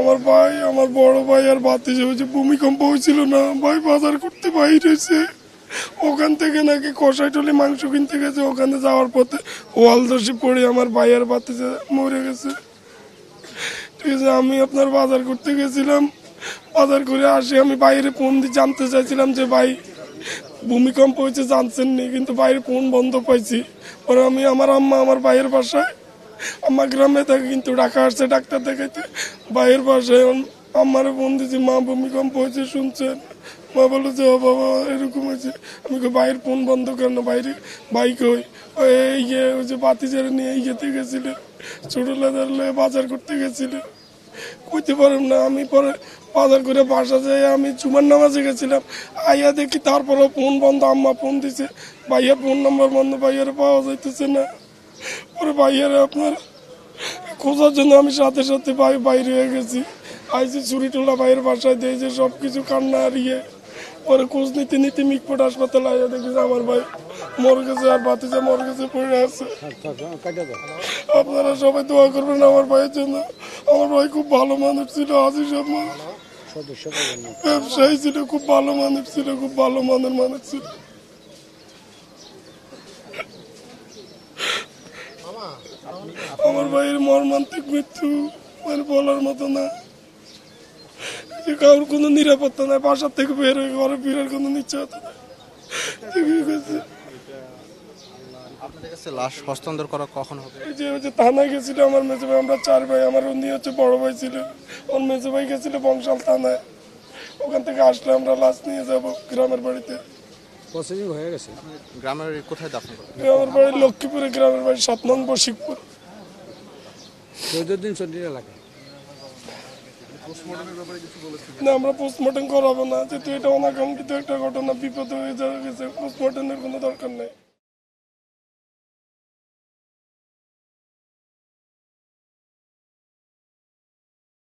আমার ভাই, আমার বড় ভাই আর ভাতিজা হয়েছে ভূমিকম্প হয়েছিল না, ভাই বাজার করতে বাইর হয়েছে। ওখান থেকে নাকি কষাইটলি মাংস কিনতে গেছে, ওখানে যাওয়ার পথে ওয়াল ধসে পড়ে আমার ভাই আর ভাতিজা মরে গেছে। ঠিক আছে, আমি আপনার বাজার করতে গেছিলাম, বাজার করে আসি আমি বাইরে ফোন দিয়ে জানতে চাইছিলাম যে ভাই ভূমিকম্প হয়েছে জানছেন নি, কিন্তু বাইরে ফোন বন্ধ পাইছি। পরে আমি আমার আম্মা আমার ভাইয়ের বাসায়, আমার গ্রামে থাকে কিন্তু ঢাকা আসছে ডাক্তার দেখাইতে, ভাইয়ের বাসায় আমার ফোন দিয়েছি, মা ভূমিকম্প হয়েছে শুনছেন? মা বলে যে ও বাবা এরকম হয়েছে। আমি ভাইয়ের ফোন বন্ধ কেন, বাইরে বাইকে ওই ওই যে বাতিজারে নিয়ে ইয়েতে গেছিল, ছোটলাদার বাজার করতে গেছিল, কইতে পারলাম না। আমি পরে বাজার করে বাসা যাই, আমি জুমার নামাজে গেছিলাম, আইয়া দেখি তারপরে ফোন বন্ধ। আম্মা ফোন দিছে, ভাইয়া ফোন নাম্বার বন্ধ, ভাইয়ারে পাওয়া যাইতেছে না। পরে ভাইয়ারে আপনার খোঁজার জন্য আমি সাথে সাথে বাইরে হয়ে গেছি, আইসি চুরিটোলা ভাইয়ের বাসায় দিয়ে যে সব কিছু কান্না আর পরে খোঁজ নিতে নিতে মিটফোর্ড হাসপাতালে আইয়া দেখি যে আমার ভাই মরে গেছে আর ভাতিজা মরে গেছে পড়ে আছে। আপনারা সবাই দোয়া করবেন আমার ভাইয়ের জন্য। আমার ভাই খুব ভালো মানুষ ছিল, আজিজ মানুষ, ব্যবসায়ী ছিল, খুব ভালো মানুষ ছিল, খুব ভালো মনের মানুষ ছিল। আমার ভাইয়ের মর্মান্তিক মৃত্যু মানে বলার মতো না। কারোর কোনো নিরাপত্তা নাই, বাসার থেকে বের হয়ে ঘরে ফিরার কোনো নিশ্চয়তা নাই। আপনাদের কাছে লাশ হস্তান্তর করা কখন হবে? এই যে থানায় গেছিল আমার মেজো ভাই, আমরা 4 ভাই, আমার উনি হচ্ছে বড় ভাই ছিল, ওর মেজো ভাই গেছিল বংশাল থানায়, ওখান থেকে আসলে আমরা লাশ নিয়ে যাব গ্রামের বাড়িতে। প্রসেসিং হয়ে গেছে। গ্রামের কোথায় দাফন করবেন? আমার বাড়ি লক্ষ্মীপুরে, গ্রামের বাড়ি 7 নং বশিকপুর। চৌদ্দিন চন্ডির এলাকা। না, আমরা পোস্টমর্টম করাবো না, যেহেতু এটা অনাকাঙ্ক্ষিত একটা ঘটনা, বিপদ হয়ে যাওয়া গেছে, পোস্টমর্টমের কোনো দরকার নেই।